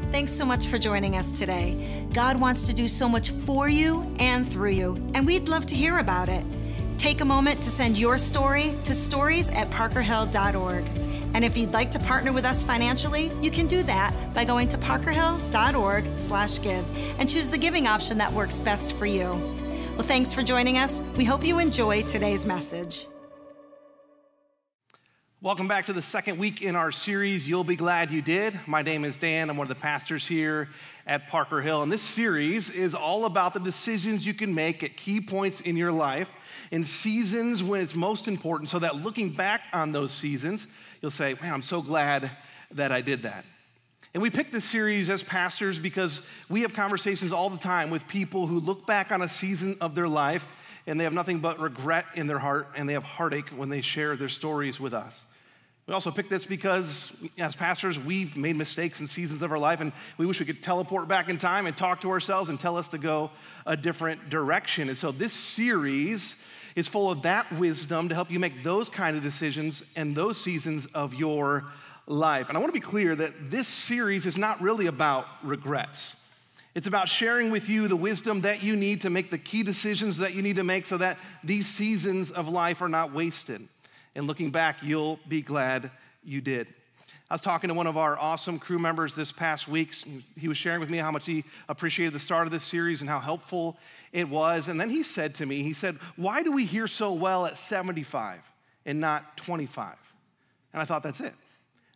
Thanks so much for joining us today. God wants to do so much for you and through you, and we'd love to hear about it. Take a moment to send your story to stories@parkerhill.org. And if you'd like to partner with us financially, you can do that by going to parkerhill.org/give and choose the giving option that works best for you. Well, thanks for joining us. We hope you enjoy today's message. Welcome back to the second week in our series, You'll Be Glad You Did. My name is Dan. I'm one of the pastors here at Parker Hill. And this series is all about the decisions you can make at key points in your life, in seasons when it's most important, so that looking back on those seasons, you'll say, man, I'm so glad that I did that. And we picked this series as pastors because we have conversations all the time with people who look back on a season of their life and they have nothing but regret in their heart, and they have heartache when they share their stories with us. We also picked this because, as pastors, we've made mistakes in seasons of our life, and we wish we could teleport back in time and talk to ourselves and tell us to go a different direction. And so this series is full of that wisdom to help you make those kind of decisions and those seasons of your life. And I want to be clear that this series is not really about regrets. It's about sharing with you the wisdom that you need to make the key decisions that you need to make so that these seasons of life are not wasted. And looking back, you'll be glad you did. I was talking to one of our awesome crew members this past week. He was sharing with me how much he appreciated the start of this series and how helpful it was. And then he said to me, why do we hear so well at 75 and not 25? And I thought, that's it.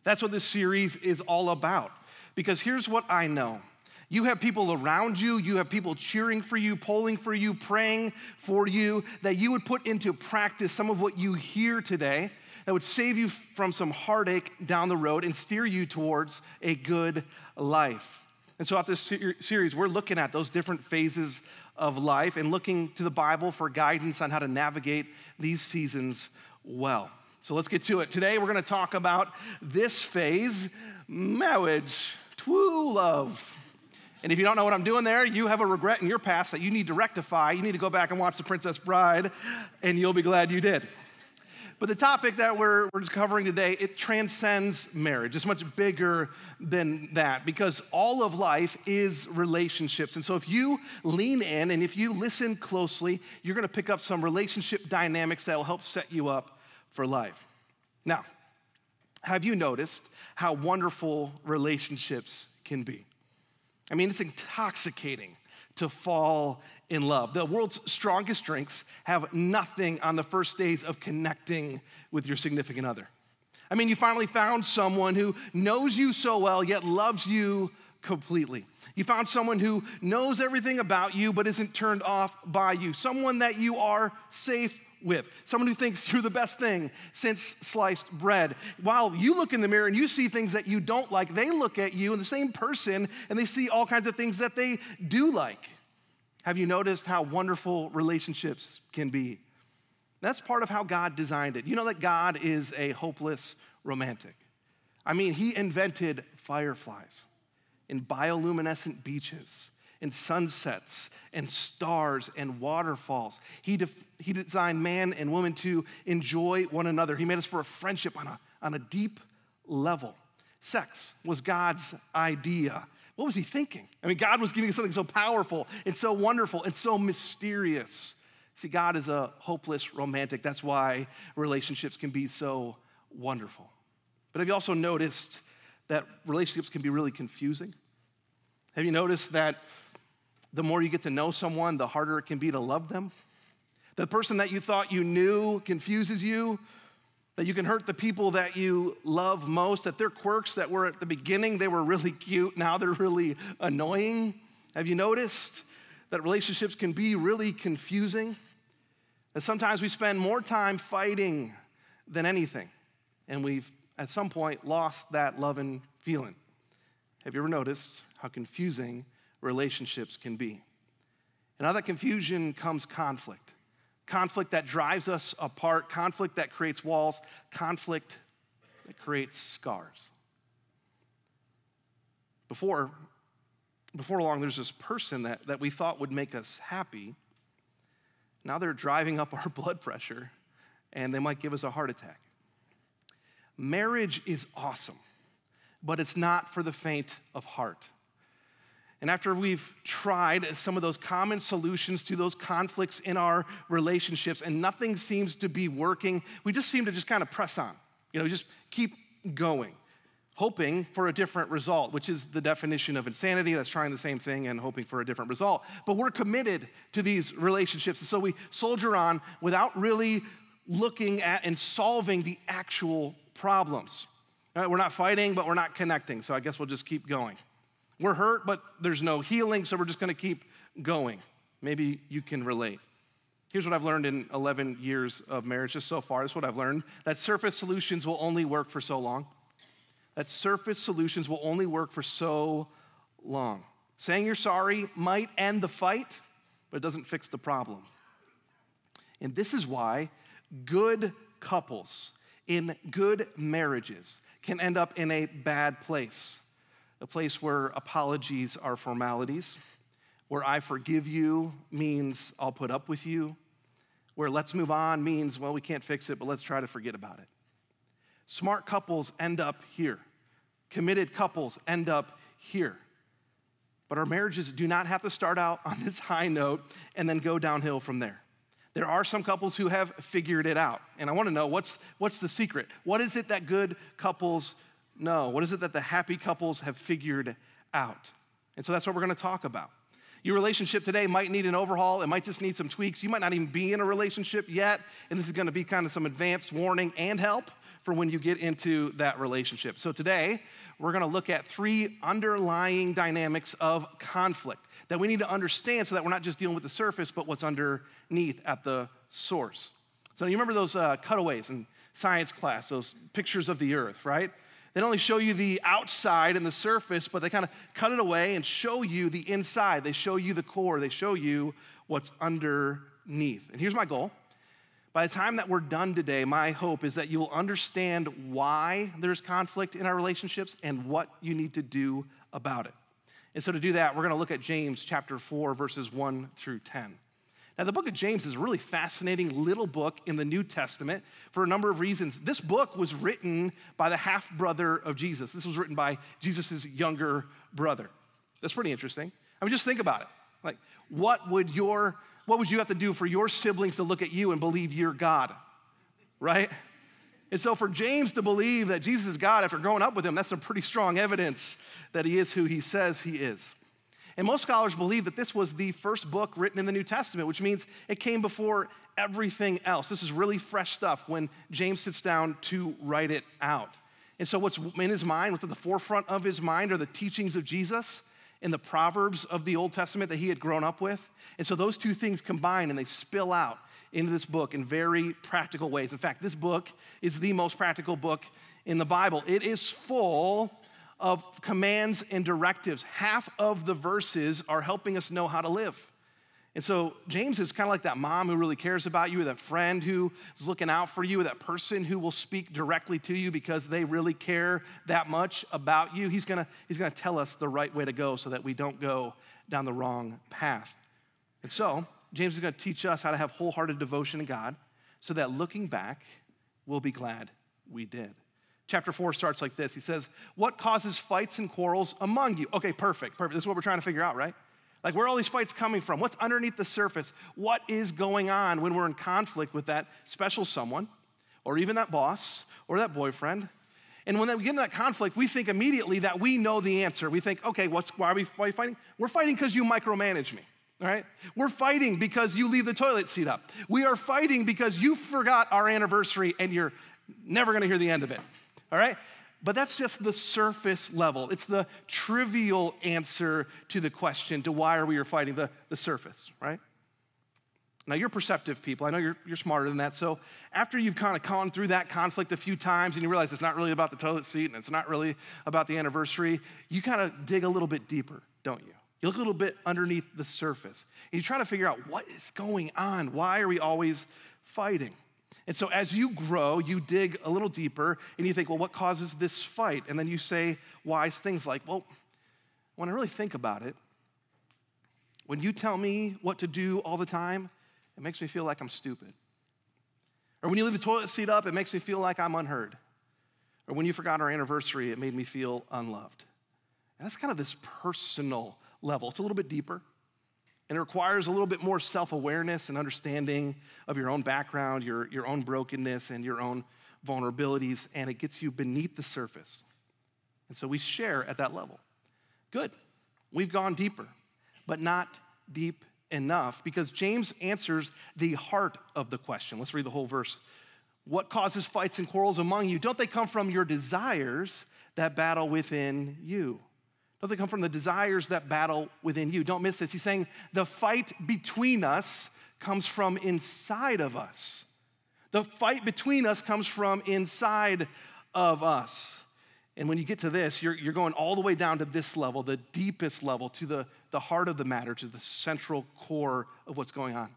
That's what this series is all about. Because here's what I know. You have people around you, you have people cheering for you, polling for you, praying for you, that you would put into practice some of what you hear today that would save you from some heartache down the road and steer you towards a good life. And so, after this series, we're looking at those different phases of life and looking to the Bible for guidance on how to navigate these seasons well. So let's get to it. Today, we're gonna talk about this phase, marriage, true love. And if you don't know what I'm doing there, you have a regret in your past that you need to rectify. You need to go back and watch The Princess Bride, and you'll be glad you did. But the topic that we're just covering today, it transcends marriage. It's much bigger than that because all of life is relationships. And so if you lean in and if you listen closely, you're gonna pick up some relationship dynamics that will help set you up for life. Now, have you noticed how wonderful relationships can be? I mean, it's intoxicating to fall in love. The world's strongest drinks have nothing on the first days of connecting with your significant other. I mean, you finally found someone who knows you so well, yet loves you completely. You found someone who knows everything about you, but isn't turned off by you. Someone that you are safe with. Someone who thinks you're the best thing since sliced bread. While you look in the mirror and you see things that you don't like, they look at you and the same person and they see all kinds of things that they do like. Have you noticed how wonderful relationships can be? That's part of how God designed it. You know that God is a hopeless romantic. I mean, he invented fireflies and bioluminescent beaches and sunsets and stars and waterfalls. He designed man and woman to enjoy one another. He made us for a friendship on a deep level. Sex was God's idea. What was he thinking? I mean, God was giving us something so powerful and so wonderful and so mysterious. See, God is a hopeless romantic. That's why relationships can be so wonderful. But have you also noticed that relationships can be really confusing? Have you noticed that the more you get to know someone, the harder it can be to love them? The person that you thought you knew confuses you, that you can hurt the people that you love most, that their quirks that were at the beginning, they were really cute, now they're really annoying. Have you noticed that relationships can be really confusing? That sometimes we spend more time fighting than anything, and we've at some point lost that love and feeling. Have you ever noticed how confusing relationships can be? And out of that confusion comes conflict. Conflict that drives us apart, conflict that creates walls, conflict that creates scars. Before long, there's this person that we thought would make us happy. Now they're driving up our blood pressure, and they might give us a heart attack. Marriage is awesome, but it's not for the faint of heart. And after we've tried some of those common solutions to those conflicts in our relationships and nothing seems to be working, we just seem to just kind of press on. Just keep going, hoping for a different result, which is the definition of insanity. That's trying the same thing and hoping for a different result. But we're committed to these relationships, and so we soldier on without really looking at and solving the actual problems. We're not fighting, but we're not connecting, so I guess we'll just keep going. We're hurt, but there's no healing, so we're just gonna keep going. Maybe you can relate. Here's what I've learned in 11 years of marriage, just so far. This is what I've learned, that surface solutions will only work for so long. That surface solutions will only work for so long. Saying you're sorry might end the fight, but it doesn't fix the problem. And this is why good couples in good marriages can end up in a bad place. A place where apologies are formalities, where I forgive you means I'll put up with you, where let's move on means, well, we can't fix it, but let's try to forget about it. Smart couples end up here. Committed couples end up here. But our marriages do not have to start out on this high note and then go downhill from there. There are some couples who have figured it out. And I want to know, what's the secret? What is it that good couples know? What is it that the happy couples have figured out? And so that's what we're going to talk about. Your relationship today might need an overhaul. It might just need some tweaks. You might not even be in a relationship yet. And this is going to be kind of some advanced warning and help for when you get into that relationship. So today, we're going to look at 3 underlying dynamics of conflict that we need to understand so that we're not just dealing with the surface, but what's underneath at the source. So you remember those cutaways in science class, those pictures of the earth, right? They don't only show you the outside and the surface, but they kind of cut it away and show you the inside. They show you the core. They show you what's underneath. And here's my goal. By the time that we're done today, my hope is that you will understand why there's conflict in our relationships and what you need to do about it. And so to do that, we're going to look at James chapter 4, verses 1 through 10. Now, the book of James is a really fascinating little book in the New Testament for a number of reasons. This book was written by the half-brother of Jesus. This was written by Jesus' younger brother. That's pretty interesting. I mean, just think about it. Like, what would you have to do for your siblings to look at you and believe you're God, right? And so for James to believe that Jesus is God after growing up with him, that's some pretty strong evidence that he is who he says he is. And most scholars believe that this was the first book written in the New Testament, which means it came before everything else. This is really fresh stuff when James sits down to write it out. And so what's in his mind, what's at the forefront of his mind are the teachings of Jesus and the Proverbs of the Old Testament that he had grown up with. And so those two things combine and they spill out into this book in very practical ways. In fact, this book is the most practical book in the Bible. It is full of commands and directives. Half of the verses are helping us know how to live. And so James is kind of like that mom who really cares about you, or that friend who is looking out for you, or that person who will speak directly to you because they really care that much about you. He's gonna tell us the right way to go so that we don't go down the wrong path. And so James is gonna teach us how to have wholehearted devotion to God so that looking back, we'll be glad we did. Chapter 4 starts like this. He says, what causes fights and quarrels among you? Okay, perfect. This is what we're trying to figure out, right? Like, where are all these fights coming from? What's underneath the surface? What is going on when we're in conflict with that special someone, or even that boss, or that boyfriend? And when we get into that conflict, we think immediately that we know the answer. We think, okay, why are we fighting? We're fighting because you micromanage me, all right? We're fighting because you leave the toilet seat up. We are fighting because you forgot our anniversary and you're never gonna hear the end of it. All right? But that's just the surface level. It's the trivial answer to the question, to why are we fighting, the surface, right? Now, you're perceptive people. I know you're smarter than that. So after you've kind of gone through that conflict a few times and you realize it's not really about the toilet seat and it's not really about the anniversary, you kind of dig a little bit deeper, don't you? You look a little bit underneath the surface and you try to figure out what is going on. Why are we always fighting? And so as you grow, you dig a little deeper and you think, well, what causes this fight? And then you say wise things like, well, when I really think about it, when you tell me what to do all the time, it makes me feel like I'm stupid. Or when you leave the toilet seat up, it makes me feel like I'm unheard. Or when you forgot our anniversary, it made me feel unloved. And that's kind of this personal level. It's a little bit deeper, and it requires a little bit more self-awareness and understanding of your own background, your own brokenness, and your own vulnerabilities, and it gets you beneath the surface. And so we share at that level. Good. We've gone deeper, but not deep enough, because James answers the heart of the question. Let's read the whole verse. What causes fights and quarrels among you? Don't they come from your desires that battle within you? Don't they come from the desires that battle within you? Don't miss this. He's saying the fight between us comes from inside of us. The fight between us comes from inside of us. And when you get to this, you're going all the way down to this level, the deepest level, to the heart of the matter, to the central core of what's going on.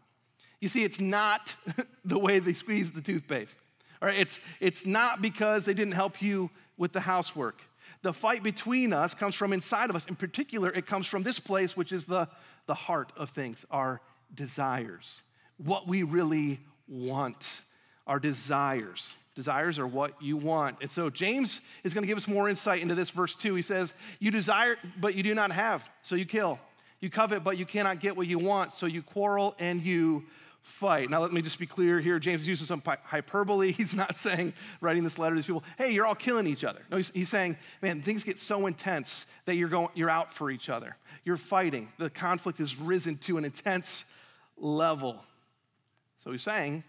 You see, it's not the way they squeeze the toothpaste. All right, it's not because they didn't help you with the housework. The fight between us comes from inside of us. In particular, it comes from this place, which is the heart of things, our desires, what we really want, our desires. Desires are what you want. And so James is going to give us more insight into this verse 2. He says, you desire, but you do not have, so you kill. You covet, but you cannot get what you want, so you quarrel and you fight. Now, let me just be clear here. James is using some hyperbole. He's not saying, writing this letter to these people, hey, you're all killing each other. No, he's saying, man, things get so intense that you're out for each other. You're fighting. The conflict has risen to an intense level. So he's saying,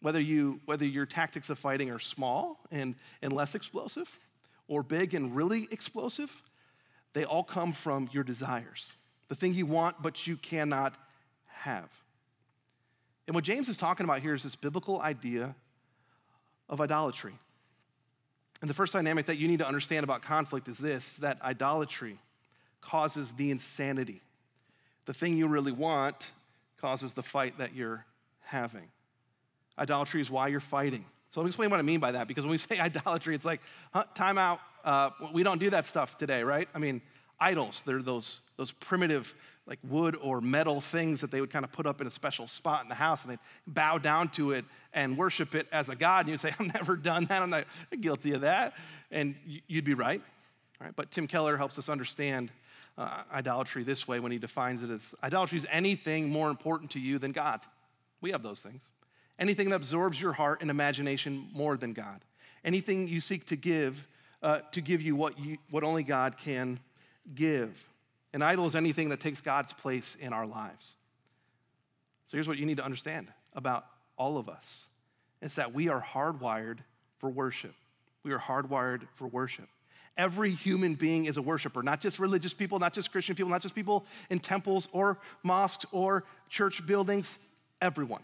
whether your tactics of fighting are small and less explosive, or big and really explosive, they all come from your desires, the thing you want but you cannot have. And what James is talking about here is this biblical idea of idolatry. And the first dynamic that you need to understand about conflict is this, that idolatry causes the insanity. The thing you really want causes the fight that you're having. Idolatry is why you're fighting. So let me explain what I mean by that, because when we say idolatry, it's like, time out, we don't do that stuff today, right? I mean, idols, they're those primitive, like wood or metal things that they would kind of put up in a special spot in the house, and they'd bow down to it and worship it as a god. And you'd say, I've never done that, I'm not guilty of that. And you'd be right? But Tim Keller helps us understand idolatry this way when he defines it as, idolatry is anything more important to you than God. We have those things. Anything that absorbs your heart and imagination more than God. Anything you seek to give you what only God can give. An idol is anything that takes God's place in our lives. So here's what you need to understand about all of us. It's that we are hardwired for worship. We are hardwired for worship. Every human being is a worshiper, not just religious people, not just Christian people, not just people in temples or mosques or church buildings. Everyone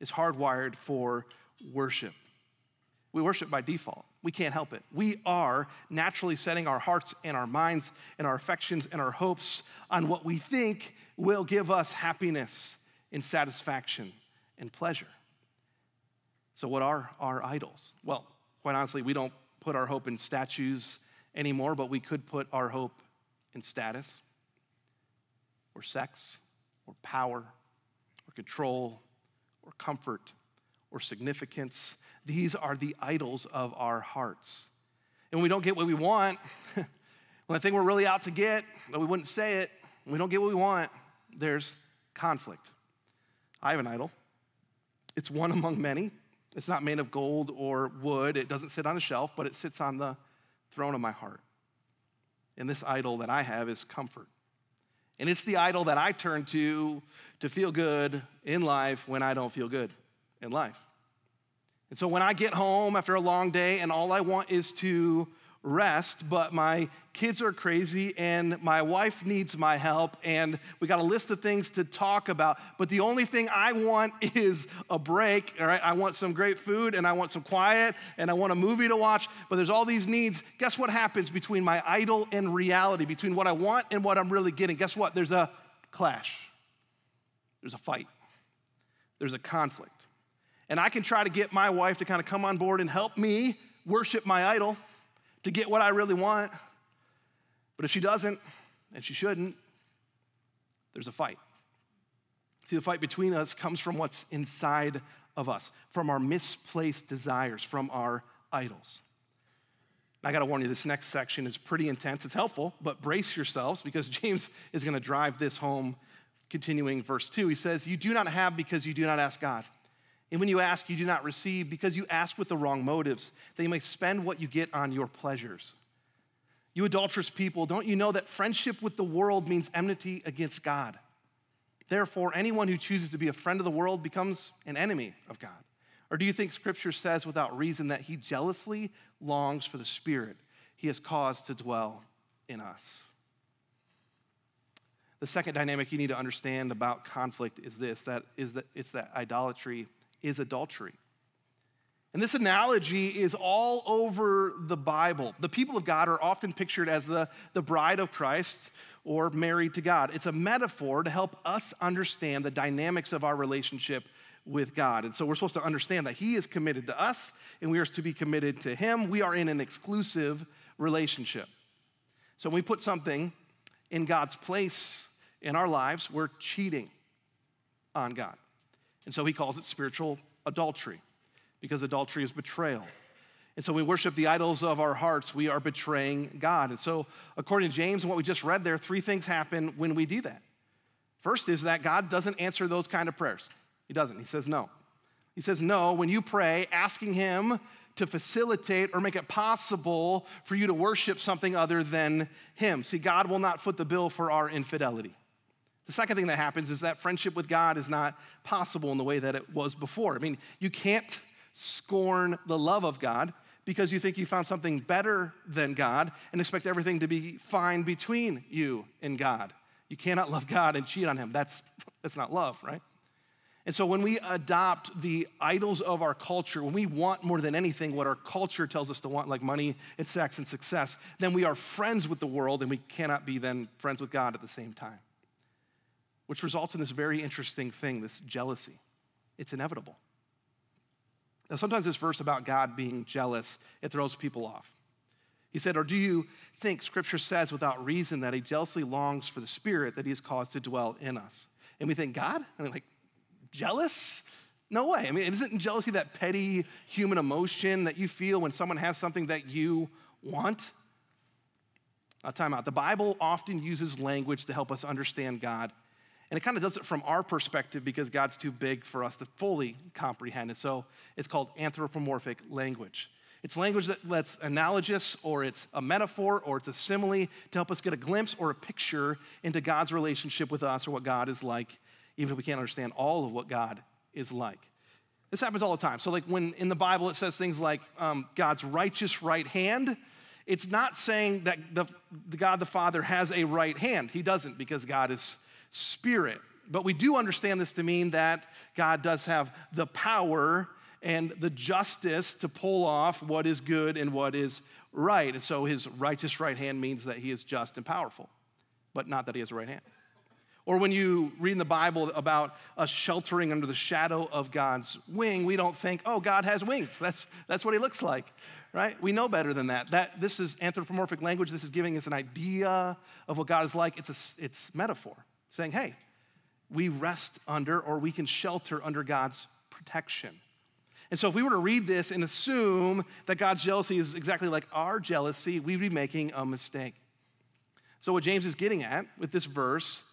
is hardwired for worship. We worship by default. We can't help it. We are naturally setting our hearts and our minds and our affections and our hopes on what we think will give us happiness and satisfaction and pleasure. So what are our idols? Well, quite honestly, we don't put our hope in statues anymore, but we could put our hope in status or sex or power or control or comfort or significance. These are the idols of our hearts. And when we don't get what we want, when the thing we're really out to get, but we wouldn't say it, when we don't get what we want, there's conflict. I have an idol. It's one among many. It's not made of gold or wood. It doesn't sit on a shelf, but it sits on the throne of my heart. And this idol that I have is comfort. And it's the idol that I turn to feel good in life when I don't feel good in life. And so when I get home after a long day and all I want is to rest, but my kids are crazy and my wife needs my help and we got a list of things to talk about, but the only thing I want is a break, all right? I want some great food and I want some quiet and I want a movie to watch, but there's all these needs. Guess what happens between my idol and reality, between what I want and what I'm really getting? Guess what? There's a clash. There's a fight. There's a conflict. And I can try to get my wife to kind of come on board and help me worship my idol to get what I really want. But if she doesn't, and she shouldn't, there's a fight. See, the fight between us comes from what's inside of us, from our misplaced desires, from our idols. I gotta warn you, this next section is pretty intense. It's helpful, but brace yourselves because James is gonna drive this home, continuing verse 2. He says, you do not have because you do not ask God. And when you ask, you do not receive because you ask with the wrong motives, that you may spend what you get on your pleasures. You adulterous people, don't you know that friendship with the world means enmity against God? Therefore, anyone who chooses to be a friend of the world becomes an enemy of God. Or do you think Scripture says without reason that he jealously longs for the Spirit he has caused to dwell in us? The second dynamic you need to understand about conflict is this, that idolatry is adultery. And this analogy is all over the Bible. The people of God are often pictured as the bride of Christ or married to God. It's a metaphor to help us understand the dynamics of our relationship with God. And so we're supposed to understand that he is committed to us and we are to be committed to him. We are in an exclusive relationship. So when we put something in God's place in our lives, we're cheating on God. And so he calls it spiritual adultery because adultery is betrayal. And so we worship the idols of our hearts, we are betraying God. And so according to James and what we just read there, three things happen when we do that. First is that God doesn't answer those kind of prayers. He doesn't. He says no. He says no when you pray, asking him to facilitate or make it possible for you to worship something other than him. See, God will not foot the bill for our infidelity. The second thing that happens is that friendship with God is not possible in the way that it was before. I mean, you can't scorn the love of God because you think you found something better than God and expect everything to be fine between you and God. You cannot love God and cheat on him. That's not love, right? And so when we adopt the idols of our culture, when we want more than anything what our culture tells us to want, like money and sex and success, then we are friends with the world and we cannot be then friends with God at the same time. Which results in this very interesting thing, this jealousy. It's inevitable. Now, sometimes this verse about God being jealous, it throws people off. He said, or do you think Scripture says without reason that he jealously longs for the Spirit that he has caused to dwell in us? And we think, God? I mean, like, jealous? No way. I mean, isn't jealousy that petty human emotion that you feel when someone has something that you want? Time out. The Bible often uses language to help us understand God. And it kind of does it from our perspective because God's too big for us to fully comprehend. And so it's called anthropomorphic language. It's language that's analogous, or it's a metaphor, or it's a simile to help us get a glimpse or a picture into God's relationship with us or what God is like, even if we can't understand all of what God is like. This happens all the time. So like when in the Bible it says things like God's righteous right hand, it's not saying that the God the Father has a right hand. He doesn't, because God is Spirit. But we do understand this to mean that God does have the power and the justice to pull off what is good and what is right. And so his righteous right hand means that he is just and powerful, but not that he has a right hand. Or when you read in the Bible about us sheltering under the shadow of God's wing, we don't think, oh, God has wings. That's what he looks like, right? We know better than that. This is anthropomorphic language. This is giving us an idea of what God is like. It's metaphor, saying, hey, we rest under, or we can shelter under God's protection. And so if we were to read this and assume that God's jealousy is exactly like our jealousy, we'd be making a mistake. So what James is getting at with this verse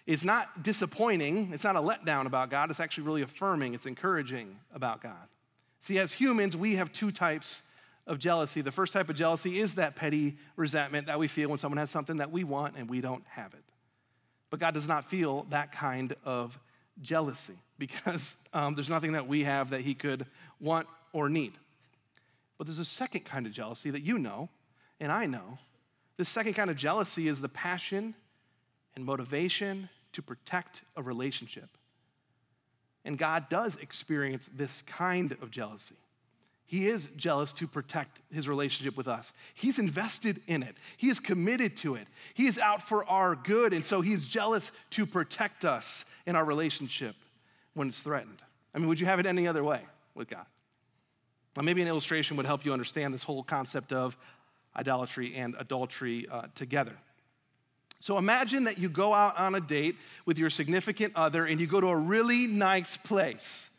is not disappointing. It's not a letdown about God. It's actually really affirming. It's encouraging about God. See, as humans, we have two types of jealousy. The first type of jealousy is that petty resentment that we feel when someone has something that we want and we don't have it. But God does not feel that kind of jealousy because there's nothing that we have that he could want or need. But there's a second kind of jealousy that you know and I know. This second kind of jealousy is the passion and motivation to protect a relationship. And God does experience this kind of jealousy. He is jealous to protect his relationship with us. He's invested in it. He is committed to it. He is out for our good, and so he's jealous to protect us in our relationship when it's threatened. I mean, would you have it any other way with God? Well, maybe an illustration would help you understand this whole concept of idolatry and adultery together. So imagine that you go out on a date with your significant other and you go to a really nice place.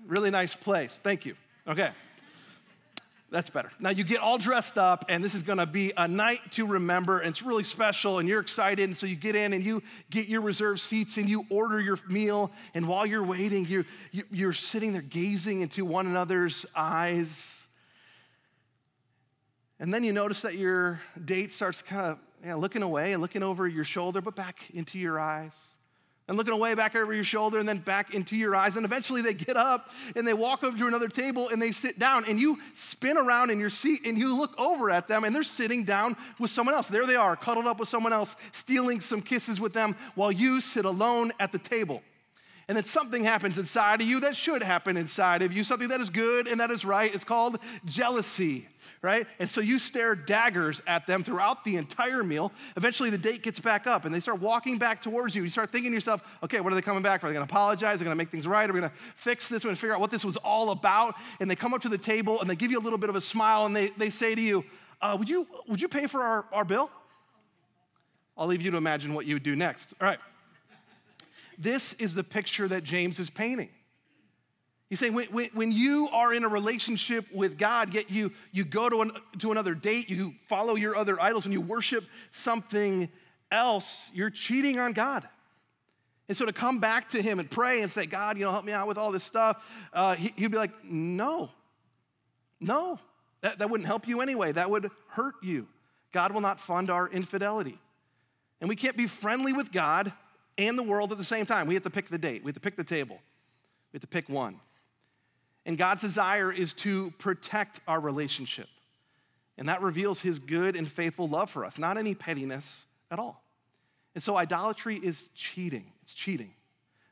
Really nice place, thank you. Okay. That's better. Now you get all dressed up, and this is gonna be a night to remember, and it's really special, and you're excited, and so you get in, and you get your reserved seats, and you order your meal, and while you're waiting, you're sitting there gazing into one another's eyes, and then you notice that your date starts kind of looking away and looking over your shoulder, but back into your eyes. And looking away back over your shoulder and then back into your eyes. And eventually they get up and they walk over to another table and they sit down. And you spin around in your seat and you look over at them and they're sitting down with someone else. There they are, cuddled up with someone else, stealing some kisses with them while you sit alone at the table. And then something happens inside of you that should happen inside of you, something that is good and that is right. It's called jealousy, right? And so you stare daggers at them throughout the entire meal. Eventually the date gets back up and they start walking back towards you. You start thinking to yourself, okay, what are they coming back for? Are they gonna apologize? Are they gonna make things right? Are we gonna fix this? We're gonna figure out what this was all about. And they come up to the table and they give you a little bit of a smile and they say to you, would you pay for our bill? I'll leave you to imagine what you would do next. All right. This is the picture that James is painting. He's saying when you are in a relationship with God, yet you go to another date, you follow your other idols, and you worship something else, you're cheating on God. And so to come back to him and pray and say, God, help me out with all this stuff, he'd be like, no, that wouldn't help you anyway. That would hurt you. God will not fund our infidelity. And we can't be friendly with God and the world at the same time. We have to pick the date. We have to pick the table. We have to pick one. And God's desire is to protect our relationship. And that reveals his good and faithful love for us, not any pettiness at all. And so idolatry is cheating. It's cheating.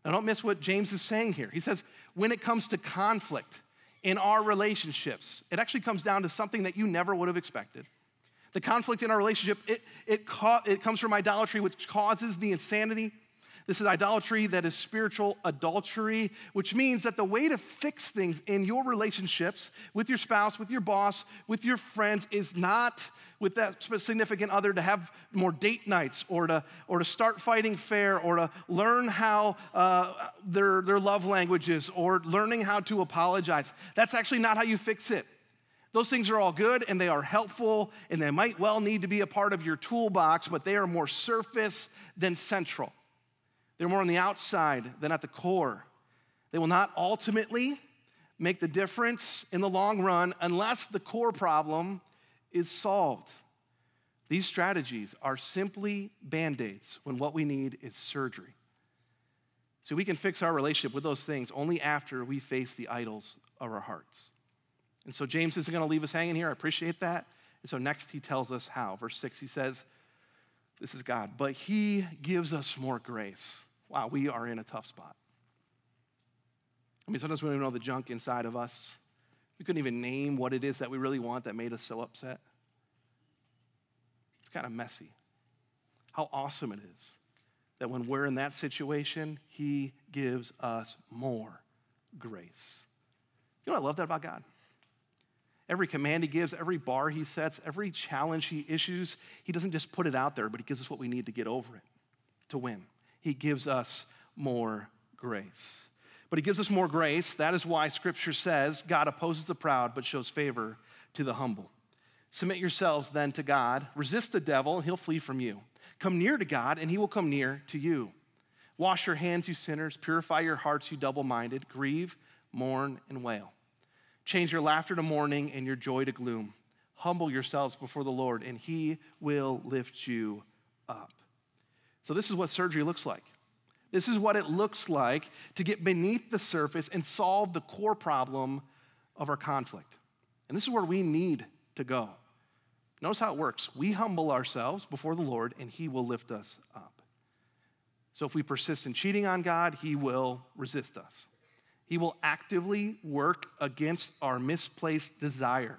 Now don't miss what James is saying here. He says, when it comes to conflict in our relationships, it actually comes down to something that you never would have expected. The conflict in our relationship, it comes from idolatry, which causes the insanity. This is idolatry that is spiritual adultery, which means that the way to fix things in your relationships with your spouse, with your boss, with your friends is not with that significant other to have more date nights or to start fighting fair or to learn how their love language is or learning how to apologize. That's actually not how you fix it. Those things are all good and they are helpful and they might well need to be a part of your toolbox, but they are more surface than central. They're more on the outside than at the core. They will not ultimately make the difference in the long run unless the core problem is solved. These strategies are simply Band-Aids when what we need is surgery. So we can fix our relationship with those things only after we face the idols of our hearts. And so James isn't going to leave us hanging here. I appreciate that. And so next he tells us how. Verse 6, he says, this is God, but he gives us more grace. Wow, we are in a tough spot. I mean, sometimes we don't even know the junk inside of us. We couldn't even name what it is that we really want that made us so upset. It's kind of messy. How awesome it is that when we're in that situation, he gives us more grace. You know what I love that about God? Every command he gives, every bar he sets, every challenge he issues, he doesn't just put it out there, but he gives us what we need to get over it, to win. He gives us more grace. But he gives us more grace. That is why Scripture says God opposes the proud but shows favor to the humble. Submit yourselves then to God. Resist the devil and he'll flee from you. Come near to God and he will come near to you. Wash your hands, you sinners. Purify your hearts, you double-minded. Grieve, mourn, and wail. Change your laughter to mourning and your joy to gloom. Humble yourselves before the Lord and he will lift you up. So this is what surgery looks like. This is what it looks like to get beneath the surface and solve the core problem of our conflict. And this is where we need to go. Notice how it works. We humble ourselves before the Lord and he will lift us up. So if we persist in cheating on God, he will resist us. He will actively work against our misplaced desire.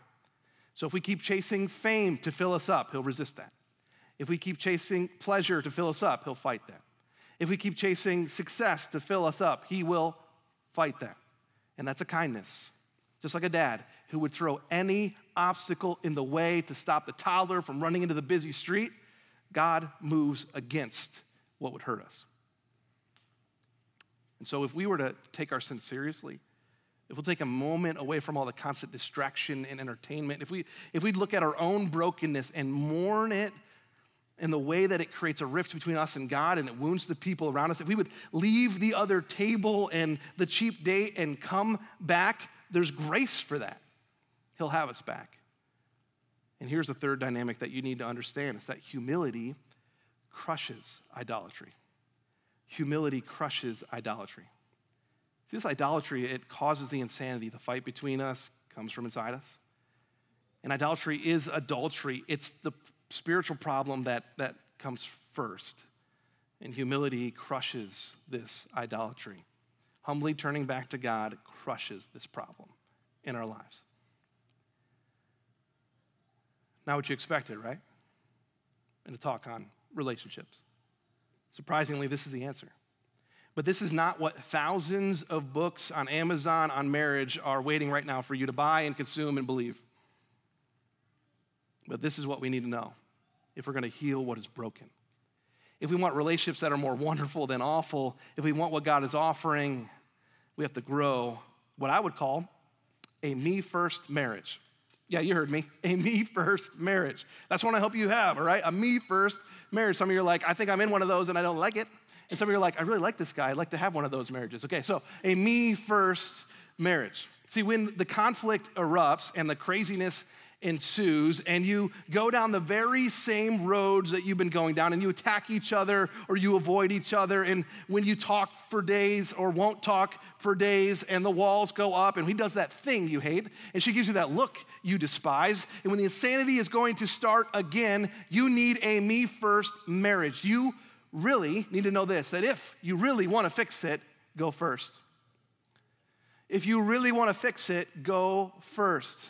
So if we keep chasing fame to fill us up, he'll resist that. If we keep chasing pleasure to fill us up, he'll fight that. If we keep chasing success to fill us up, he will fight that. And that's a kindness. Just like a dad who would throw any obstacle in the way to stop the toddler from running into the busy street, God moves against what would hurt us. And so if we were to take our sin seriously, if we'll take a moment away from all the constant distraction and entertainment, if we'd look at our own brokenness and mourn it in the way that it creates a rift between us and God and it wounds the people around us, if we would leave the other table and the cheap date and come back, there's grace for that. He'll have us back. And here's the third dynamic that you need to understand. It's that humility crushes idolatry. Humility crushes idolatry. See, this idolatry, it causes the insanity. The fight between us comes from inside us. And idolatry is adultery. It's the spiritual problem that comes first. And humility crushes this idolatry. Humbly turning back to God crushes this problem in our lives. Not what you expected, right? And to talk on relationships. Surprisingly, this is the answer. But this is not what thousands of books on Amazon on marriage are waiting right now for you to buy and consume and believe. But this is what we need to know if we're going to heal what is broken. If we want relationships that are more wonderful than awful, if we want what God is offering, we have to grow what I would call a me-first marriage. Yeah, you heard me. A me-first marriage. That's what I hope you have, all right? A me-first marriage. Some of you are like, I think I'm in one of those and I don't like it. And some of you are like, I really like this guy. I'd like to have one of those marriages. Okay, so a me-first marriage. See, when the conflict erupts and the craziness ensues and you go down the very same roads that you've been going down and you attack each other or you avoid each other, and when you talk for days or won't talk for days and the walls go up and he does that thing you hate and she gives you that look you despise, and when the insanity is going to start again, you need a me-first marriage. You really need to know this, that if you really want to fix it, go first. If you really want to fix it, go first.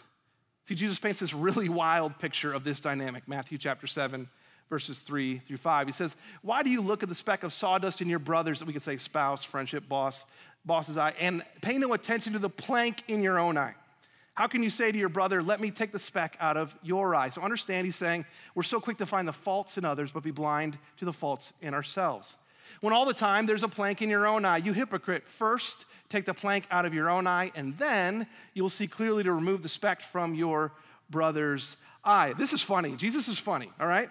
See, Jesus paints this really wild picture of this dynamic. Matthew chapter 7, verses 3 through 5. He says, why do you look at the speck of sawdust in your brother's, that we could say spouse, friendship, boss's eye, and pay no attention to the plank in your own eye? How can you say to your brother, let me take the speck out of your eye? So understand, he's saying, we're so quick to find the faults in others, but be blind to the faults in ourselves. When all the time there's a plank in your own eye, you hypocrite, first take the plank out of your own eye, and then you will see clearly to remove the speck from your brother's eye. This is funny. Jesus is funny, all right?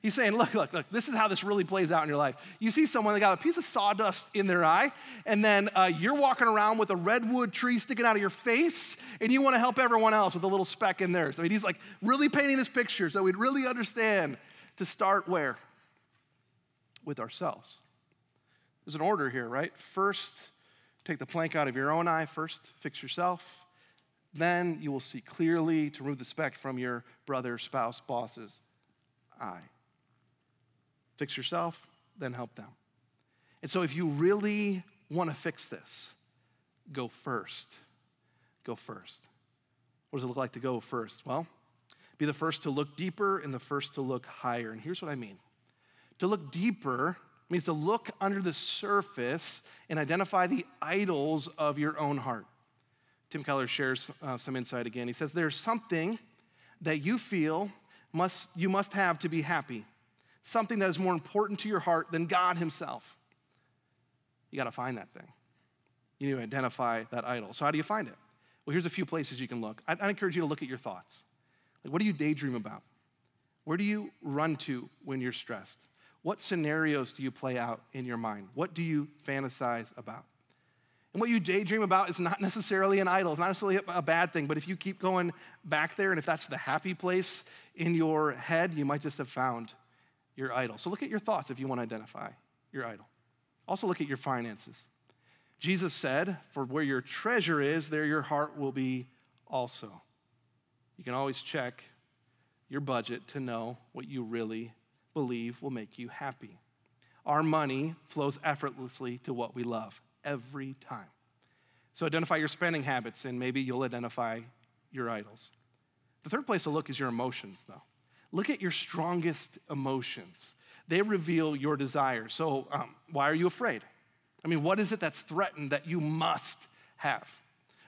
He's saying, look, this is how this really plays out in your life. You see someone that got a piece of sawdust in their eye, and then you're walking around with a redwood tree sticking out of your face, and you want to help everyone else with a little speck in theirs. I mean, he's like really painting this picture so we'd really understand to start where? With ourselves. There's an order here, right? First, take the plank out of your own eye. First, fix yourself. Then you will see clearly to remove the speck from your brother, spouse, boss's eye. Fix yourself, then help them. And so if you really want to fix this, go first. Go first. What does it look like to go first? Well, be the first to look deeper and the first to look higher. And here's what I mean. To look deeper means to look under the surface and identify the idols of your own heart. Tim Keller shares some insight again. He says, there's something that you feel you must have to be happy, something that is more important to your heart than God himself. You got to find that thing. You need to identify that idol. So how do you find it? Well, here's a few places you can look. I encourage you to look at your thoughts. Like, what do you daydream about? Where do you run to when you're stressed? What scenarios do you play out in your mind? What do you fantasize about? And what you daydream about is not necessarily an idol. It's not necessarily a bad thing, but if you keep going back there, and if that's the happy place in your head, you might just have found your idol. So look at your thoughts if you want to identify your idol. Also look at your finances. Jesus said, for where your treasure is, there your heart will be also. You can always check your budget to know what you really believe will make you happy. Our money flows effortlessly to what we love every time. So identify your spending habits, and maybe you'll identify your idols. The third place to look is your emotions, though. Look at your strongest emotions. They reveal your desires. So why are you afraid? I mean, what is it that's threatened that you must have?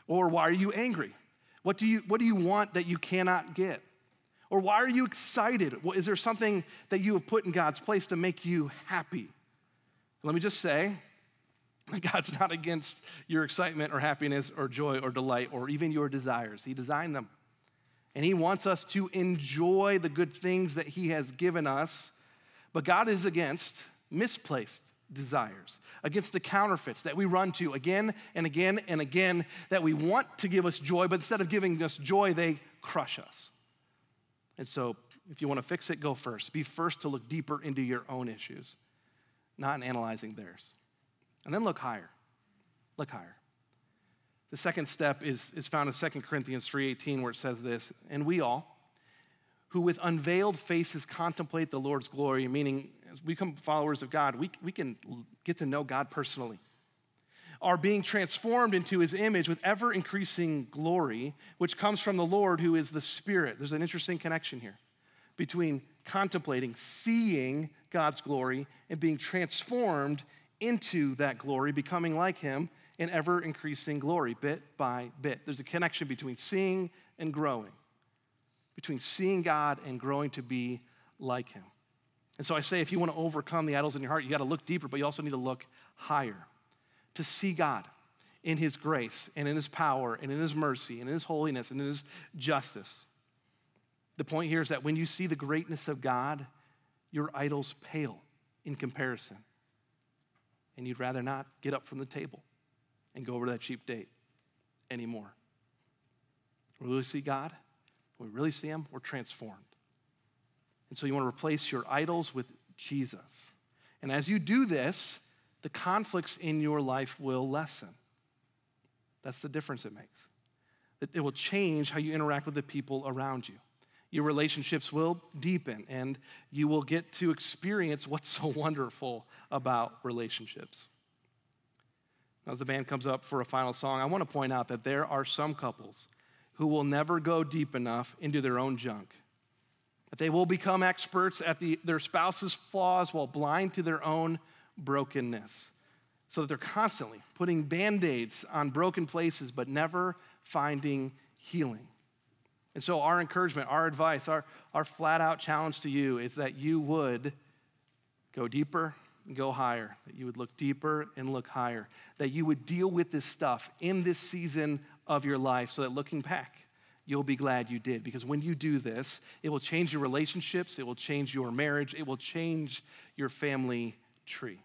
Or why are you angry? What do you want that you cannot get? Or why are you excited? Is there something that you have put in God's place to make you happy? Let me just say, God's not against your excitement or happiness or joy or delight or even your desires. He designed them. And he wants us to enjoy the good things that he has given us. But God is against misplaced desires, against the counterfeits that we run to again and again and again that we want to give us joy, but instead of giving us joy, they crush us. And so if you want to fix it, go first. Be first to look deeper into your own issues, not in analyzing theirs. And then look higher. Look higher. The second step is found in 2 Corinthians 3:18, where it says this, and we all, who with unveiled faces contemplate the Lord's glory, meaning as we become followers of God, we can get to know God personally, are being transformed into his image with ever-increasing glory, which comes from the Lord who is the Spirit. There's an interesting connection here between contemplating, seeing God's glory, and being transformed into that glory, becoming like him in ever-increasing glory, bit by bit. There's a connection between seeing and growing, between seeing God and growing to be like him. And so I say, if you want to overcome the idols in your heart, you got to look deeper, but you also need to look higher, to see God in his grace and in his power and in his mercy and in his holiness and in his justice. The point here is that when you see the greatness of God, your idols pale in comparison. And you'd rather not get up from the table and go over to that cheap date anymore. When we really see God, when we really see him, we're transformed. And so you want to replace your idols with Jesus. And as you do this, the conflicts in your life will lessen. That's the difference it makes. It will change how you interact with the people around you. Your relationships will deepen, and you will get to experience what's so wonderful about relationships. Now, as the band comes up for a final song, I want to point out that there are some couples who will never go deep enough into their own junk, that they will become experts at their spouse's flaws while blind to their own brokenness, so that they're constantly putting Band-Aids on broken places but never finding healing. And so our encouragement, our advice, our flat-out challenge to you is that you would go deeper and go higher, that you would look deeper and look higher, that you would deal with this stuff in this season of your life so that looking back, you'll be glad you did. Because when you do this, it will change your relationships, it will change your marriage, it will change your family tree.